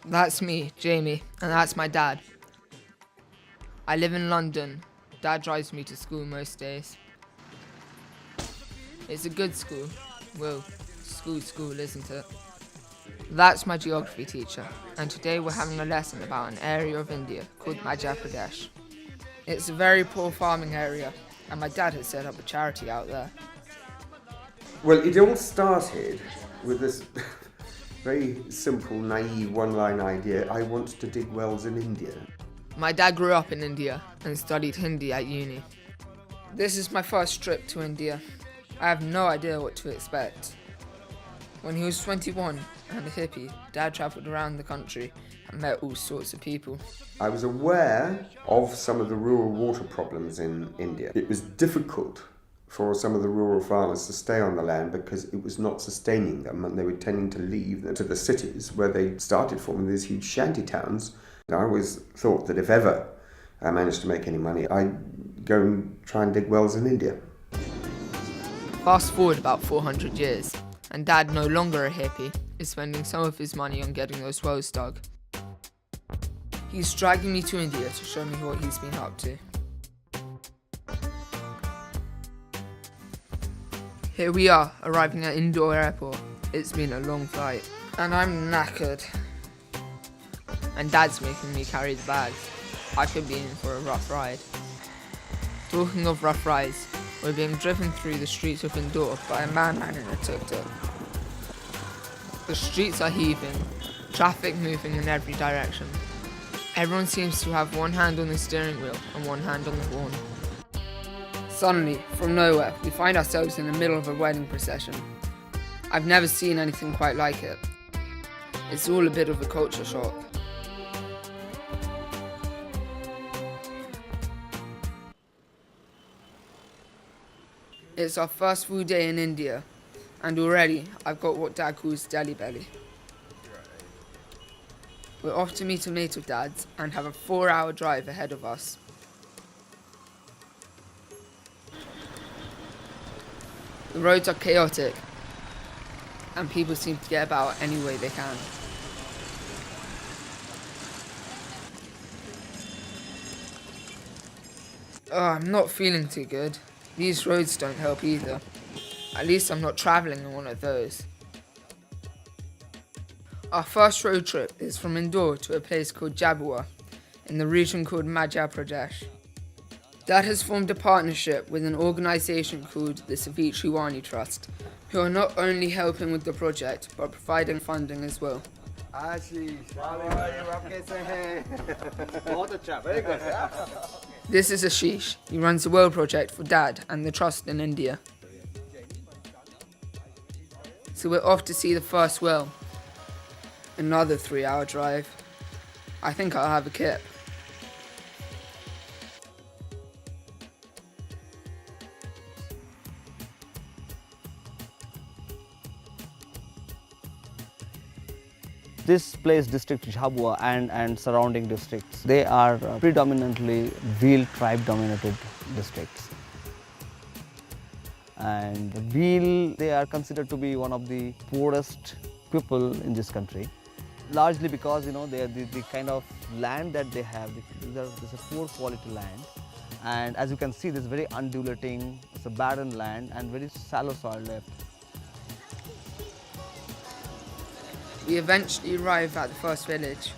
That's me, Jamie, and that's my dad. I live in London. Dad drives me to school most days. It's a good school. Well, school, isn't it? That's my geography teacher, and today we're having a lesson about an area of India called Madhya Pradesh. It's a very poor farming area, and my dad has set up a charity out there. Well, it all started with this very simple, naive, one-line idea. I want to dig wells in India. My dad grew up in India and studied Hindi at uni. This is my first trip to India. I have no idea what to expect. When he was 21 and a hippie, Dad travelled around the country and met all sorts of people. I was aware of some of the rural water problems in India. It was difficult for some of the rural farmers to stay on the land because it was not sustaining them, and they were tending to leave to the cities where they started forming these huge shanty towns. I always thought that if ever I managed to make any money, I'd go and try and dig wells in India. Fast forward about 400 years, and Dad, no longer a hippie, is spending some of his money on getting those wells dug. He's dragging me to India to show me what he's been up to. Here we are, arriving at Indore Airport. It's been a long flight, and I'm knackered. And Dad's making me carry the bags. I could be in for a rough ride. Talking of rough rides, we're being driven through the streets of Indore by a madman in a tuk-tuk. The streets are heaving, traffic moving in every direction. Everyone seems to have one hand on the steering wheel and one hand on the horn. Suddenly, from nowhere, we find ourselves in the middle of a wedding procession. I've never seen anything quite like it. It's all a bit of a culture shock. It's our first full day in India, and already I've got what Dad calls Delhi belly. We're off to meet a mate of Dad's and have a 4-hour drive ahead of us. The roads are chaotic, and people seem to get about any way they can. I'm not feeling too good. These roads don't help either. At least I'm not travelling on one of those. Our first road trip is from Indore to a place called Jabua, in the region called Madhya Pradesh. Dad has formed a partnership with an organisation called the Savitri Wani Trust, who are not only helping with the project, but providing funding as well. This is Ashish. He runs the well project for Dad and the trust in India. So we're off to see the first well. Another 3-hour drive. I think I'll have a kip. This place, district Jhabua and surrounding districts, they are predominantly Bhil tribe dominated districts. And Bhil, they are considered to be one of the poorest people in this country. Largely because, they are the kind of land that they have, this is a poor quality land. And as you can see, this is very undulating, it's a barren land and very shallow soil depth. We eventually arrive at the first village,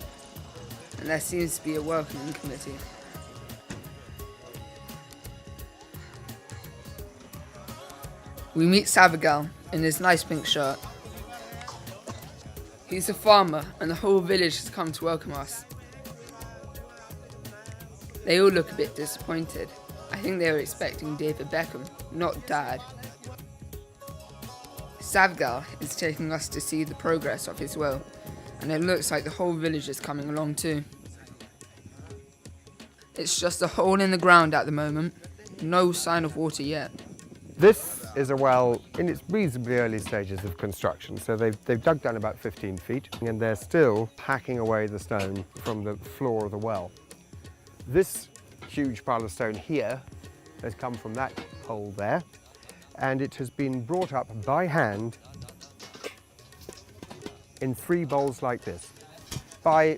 and there seems to be a welcoming committee. We meet Savigal in his nice pink shirt. He's a farmer, and the whole village has come to welcome us. They all look a bit disappointed. I think they were expecting David Beckham, not Dad. Savgal is taking us to see the progress of his well, and it looks like the whole village is coming along too. It's just a hole in the ground at the moment, no sign of water yet. This is a well in its reasonably early stages of construction, so they've dug down about 15 feet and they're still hacking away the stone from the floor of the well. This huge pile of stone here has come from that hole there, and it has been brought up by hand in 3 bowls like this by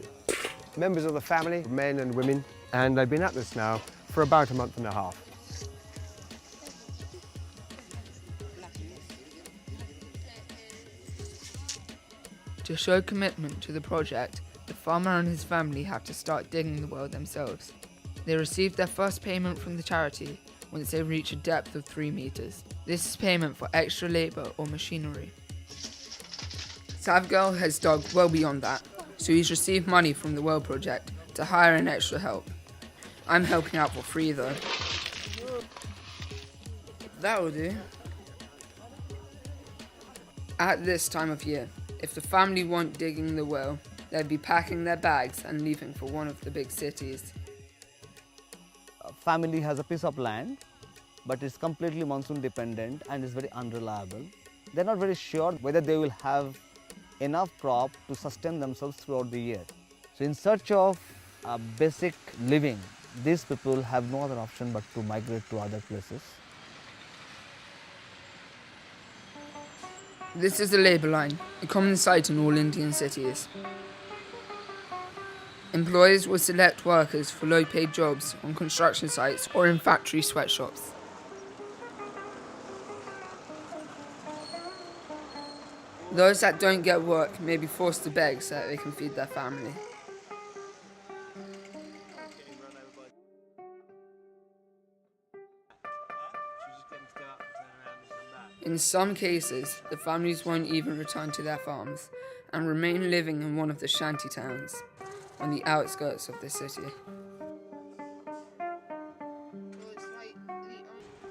members of the family, men and women, and they've been at this now for about a month and a half. To show commitment to the project, the farmer and his family have to start digging the well themselves. They receive their first payment from the charity once they reach a depth of 3 meters. This is payment for extra labor or machinery. Savgal has dug well beyond that, so he's received money from the well project to hire in extra help. I'm helping out for free though. That'll do. At this time of year, if the family weren't digging the well, they'd be packing their bags and leaving for one of the big cities. A family has a piece of land, but it's completely monsoon dependent and is very unreliable. They're not very sure whether they will have enough crop to sustain themselves throughout the year. So in search of a basic living, these people have no other option but to migrate to other places. This is the labour line, a common sight in all Indian cities. Employers will select workers for low-paid jobs on construction sites or in factory sweatshops. Those that don't get work may be forced to beg so that they can feed their family. In some cases, the families won't even return to their farms and remain living in one of the shanty towns on the outskirts of the city.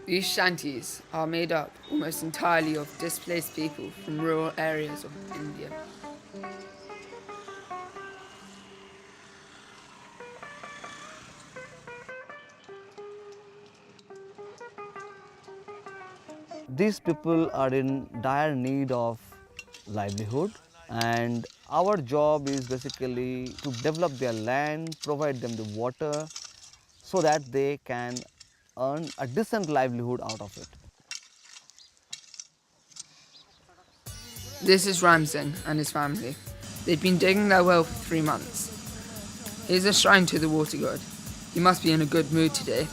These shanties are made up almost entirely of displaced people from rural areas of India. These people are in dire need of livelihood, and our job is basically to develop their land, provide them the water so that they can earn a decent livelihood out of it. This is Ram Singh and his family. They've been digging their well for 3 months. Here's a shrine to the water god. He must be in a good mood today.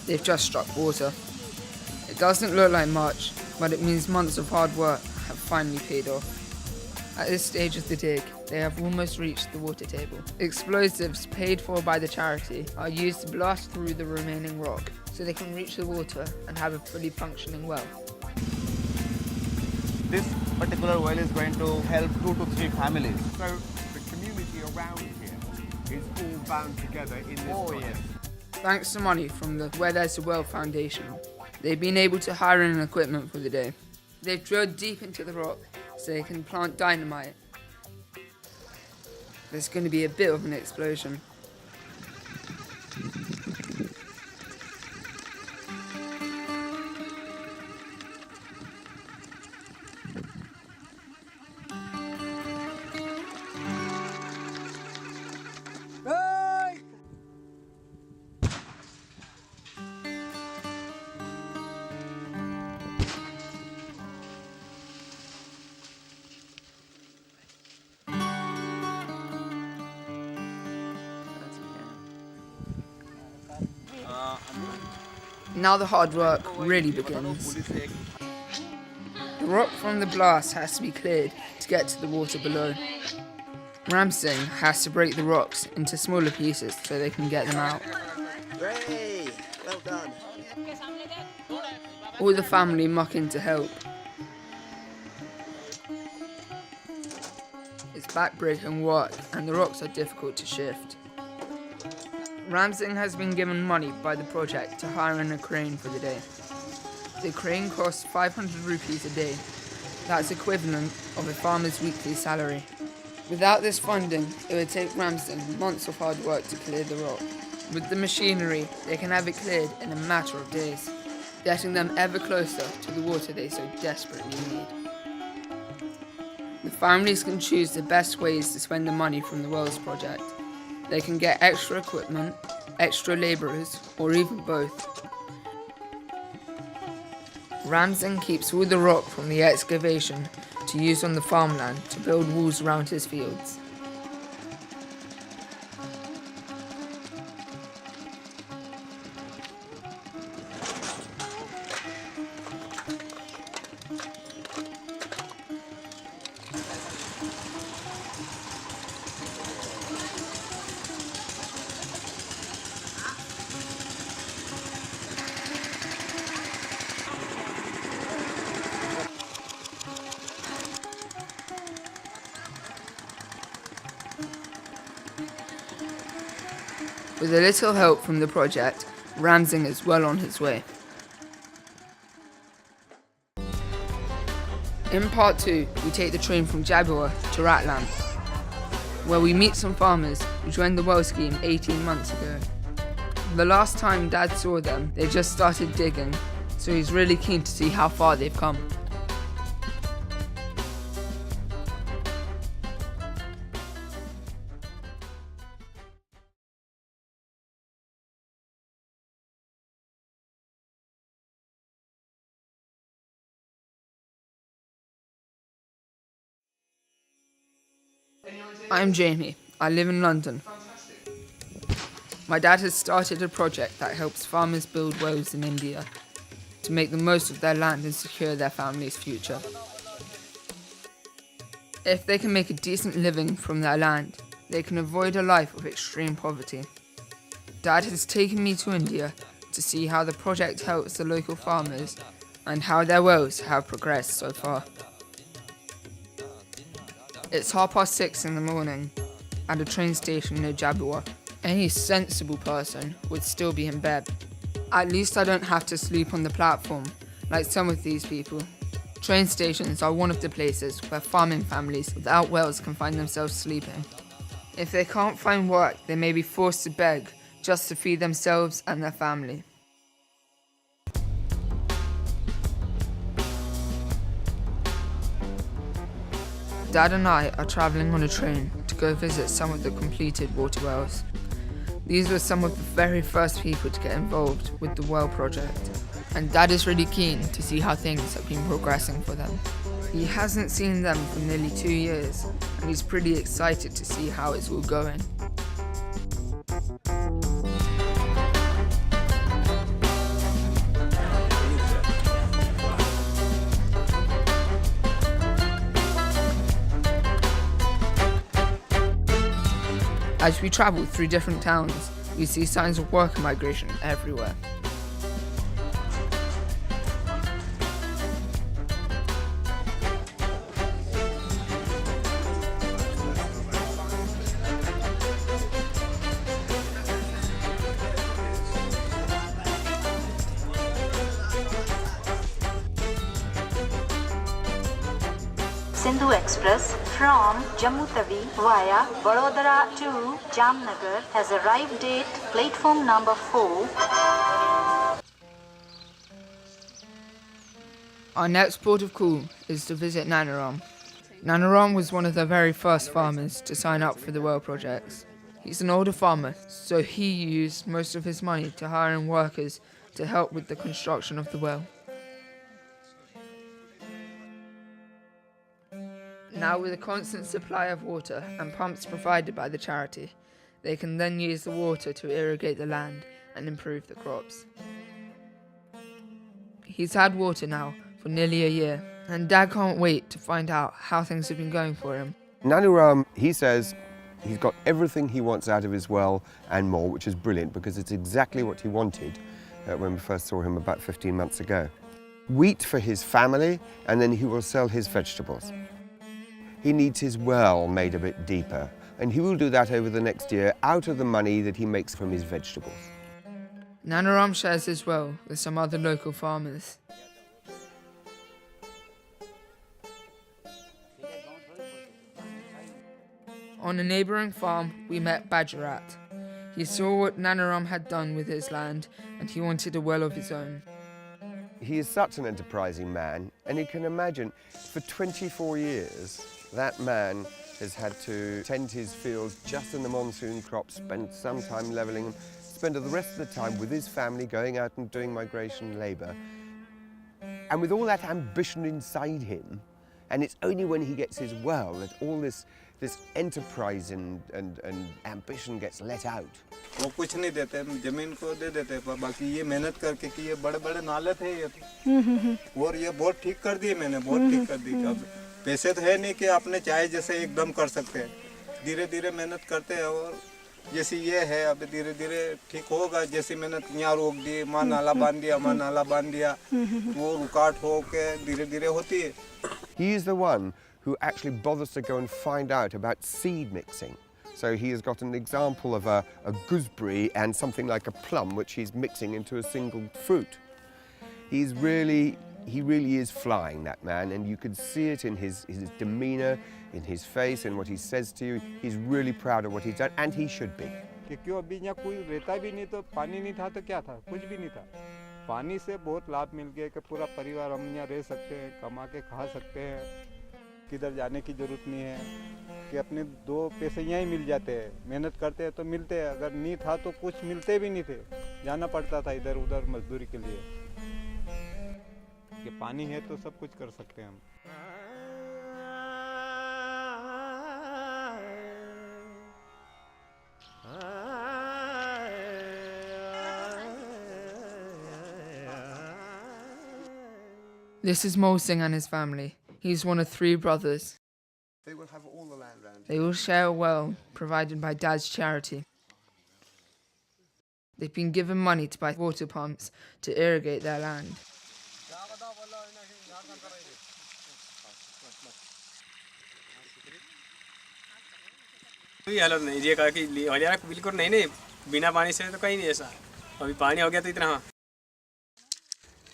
They've just struck water. It doesn't look like much, but it means months of hard work have finally paid off. At this stage of the dig, they have almost reached the water table. Explosives paid for by the charity are used to blast through the remaining rock so they can reach the water and have a fully functioning well. This particular well is going to help 2 to 3 families. So the community around here is all bound together in this project. Thanks to money from the Where There's a Well Foundation, they've been able to hire in equipment for the day. They've drilled deep into the rock so they can plant dynamite. There's going to be a bit of an explosion. Now the hard work really begins. The rock from the blast has to be cleared to get to the water below. Ram Singh has to break the rocks into smaller pieces so they can get them out. Hooray! Well done. All the family muck in to help. It's backbreaking work and the rocks are difficult to shift. Ram Singh has been given money by the project to hire in a crane for the day. The crane costs 500 rupees a day. That's equivalent of a farmer's weekly salary. Without this funding, it would take Ram Singh months of hard work to clear the rock. With the machinery, they can have it cleared in a matter of days, getting them ever closer to the water they so desperately need. The families can choose the best ways to spend the money from the Wells project. They can get extra equipment, extra labourers, or even both. Ram Singh keeps all the rock from the excavation to use on the farmland to build walls around his fields. With a little help from the project, Ramsing is well on his way. In part 2, we take the train from Jaguar to Ratlam, where we meet some farmers who joined the well scheme 18 months ago. The last time Dad saw them, they just started digging, so he's really keen to see how far they've come. I'm Jamie. I live in London. My dad has started a project that helps farmers build wells in India to make the most of their land and secure their family's future. If they can make a decent living from their land, they can avoid a life of extreme poverty. Dad has taken me to India to see how the project helps the local farmers and how their wells have progressed so far. It's 6:30 in the morning at a train station near Jaguar. Any sensible person would still be in bed. At least I don't have to sleep on the platform like some of these people. Train stations are one of the places where farming families without wells can find themselves sleeping. If they can't find work, they may be forced to beg just to feed themselves and their family. Dad and I are travelling on a train to go visit some of the completed water wells. These were some of the very first people to get involved with the well project, and Dad is really keen to see how things have been progressing for them. He hasn't seen them for nearly 2 years, and he's pretty excited to see how it's all going. As we travel through different towns, we see signs of worker migration everywhere. Sindhu Express from Jammu Tawi via Vadodara to Jamnagar has arrived at platform number 4. Our next port of call is to visit Nanaram. Nanaram was one of the very first farmers to sign up for the well projects. He's an older farmer, so he used most of his money to hire in workers to help with the construction of the well. Now, with a constant supply of water and pumps provided by the charity, they can then use the water to irrigate the land and improve the crops. He's had water now for nearly a year, and Dad can't wait to find out how things have been going for him. Nanaram, he says he's got everything he wants out of his well and more, which is brilliant because it's exactly what he wanted when we first saw him about 15 months ago. Wheat for his family, and then he will sell his vegetables. He needs his well made a bit deeper, and he will do that over the next year out of the money that he makes from his vegetables. Nanaram shares his well with some other local farmers. On a neighbouring farm, we met Bajarat. He saw what Nanaram had done with his land, and he wanted a well of his own. He is such an enterprising man, and you can imagine, for 24 years, that man has had to tend his fields just in the monsoon crops, spend some time levelling them, spend the rest of the time with his family going out and doing migration labour. And with all that ambition inside him, And it's only when he gets his well that all this enterprise and ambition gets let out. वो कुछ नहीं देते, जमीन को दे देते, बाकी ये मेहनत करके कि ये बड़े बड़े नाले थे ये तो। और ये बहुत ठीक कर दिए मैंने, बहुत ठीक कर दी। अब पैसे तो है नहीं कि आपने चाहे जैसे एकदम कर सकते हैं, धीरे धीरे मेहनत करते हैं। और जैसे ये है अब धीरे धीरे ठीक होगा। जैसी मेहनत यहाँ रोक दी, माँ नाला बांध दिया, माँ नाला बांध दिया, वो रुकावट हो के धीरे धीरे होती है। He is the one who actually bothers to go and find out about seed mixing. So he has got an example of a gooseberry and something like a plum, which he's mixing into a single fruit. He really is flying, that man, and you can see it in his demeanour, in his face, and what he says to you. He's really proud of what he's done, and he should be. कि क्यों अभी यहाँ कोई रहता भी नहीं, तो पानी नहीं था तो क्या था, कुछ भी नहीं था। पानी से बहुत लाभ मिल गया कि पूरा परिवार हम यहाँ रह सकते हैं, कमा के खा सकते हैं, किधर जाने की ज़रूरत नहीं है कि अपने दो पैसे यहीं मिल जाते हैं। मेहनत करते हैं तो मिलते हैं, अगर नहीं था तो कुछ मिलते भी नहीं थे, जाना पड़ता था इधर उधर मजदूरी के लिए। कि पानी है तो सब कुछ कर सकते हैं हम। This is Mo Singh and his family. He's one of 3 brothers. They will have all the land around They all share a well provided by Dad's charity. They've been given money to buy water pumps to irrigate their land. कोई हालत नहीं, ये कहा कि हो जाएगा, बिल्कुल नहीं, बिना पानी से तो कहीं नहीं ऐसा। अभी पानी हो गया तो इतना।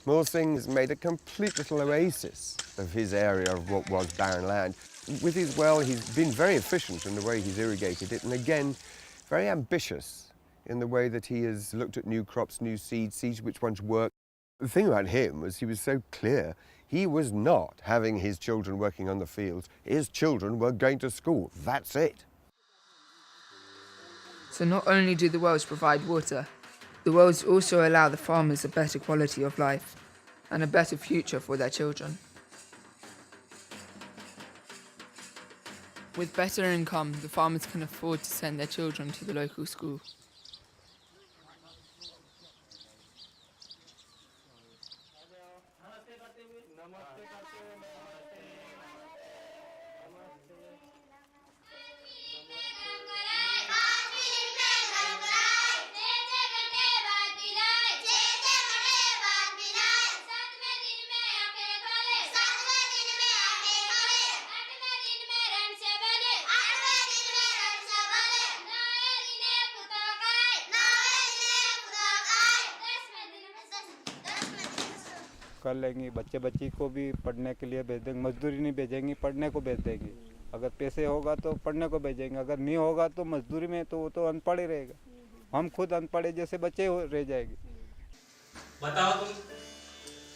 Mo Singh has made a complete little oasis of his area of what was barren land. With his well, he's been very efficient in the way he's irrigated it, and again, very ambitious in the way that he has looked at new crops, new seeds which ones work. The thing about him was he was so clear. He was not having his children working on the fields. His children were going to school. That's it. So not only do the wells provide water, the wells also allow the farmers a better quality of life and a better future for their children. With better income, the farmers can afford to send their children to the local school. कर लेंगी, बच्चे बच्ची को भी पढ़ने के लिए भेज देंगे, मजदूरी नहीं भेजेंगी, पढ़ने को भेज देंगी। अगर पैसे होगा तो पढ़ने को भेजेंगे, अगर नहीं होगा तो मजदूरी में तो वो तो अनपढ़ ही रहेगा। हम खुद अनपढ़े जैसे बच्चे रह जाएंगे। बताओ तुम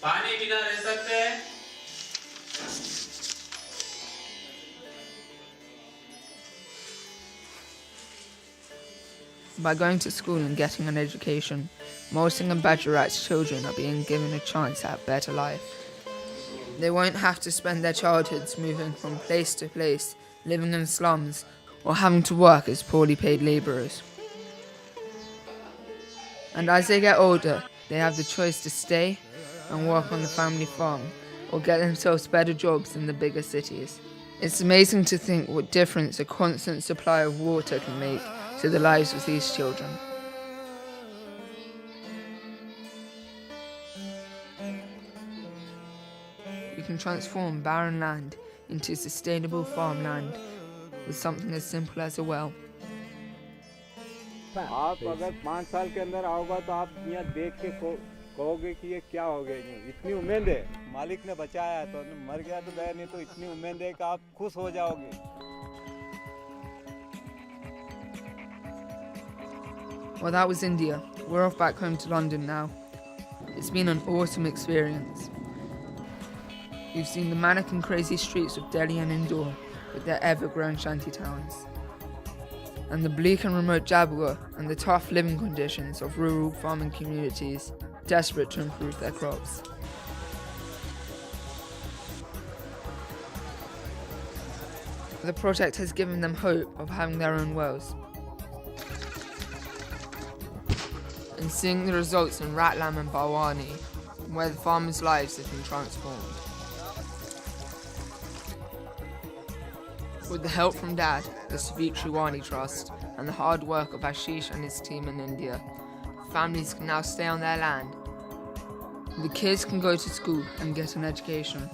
पानी बिना रह सकते हैं? By going to school and getting an education, Mo Singh and Bajarat's children are being given a chance at a better life. They won't have to spend their childhoods moving from place to place, living in slums, or having to work as poorly paid labourers. And as they get older, they have the choice to stay and work on the family farm, or get themselves better jobs in the bigger cities. It's amazing to think what difference a constant supply of water can make to the lives of these children. We can transform barren land into sustainable farmland with something as simple as a well. आप अगर 5 साल के अंदर आओगे तो आप यहाँ देख के कहोगे कि ये क्या हो गया, इतनी उम्मीद है, मालिक ने बचाया है, तो मर गया तो गया, नहीं तो इतनी उम्मीद है कि आप खुश हो जाओगे। Well, that was India. We're off back home to London now. It's been an awesome experience. We've seen the mannequin crazy streets of Delhi and Indore with their ever-growing shanty towns, and the bleak and remote Jaipur and the tough living conditions of rural farming communities desperate to improve their crops. The project has given them hope of having their own wells. And seeing the results in Ratlam and Barwani, where the farmers' lives have been transformed. With the help from Dad, the Savitri Wani Trust, and the hard work of Ashish and his team in India, families can now stay on their land. The kids can go to school and get an education.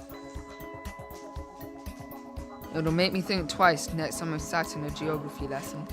It'll make me think twice next time I'm sat in a geography lesson.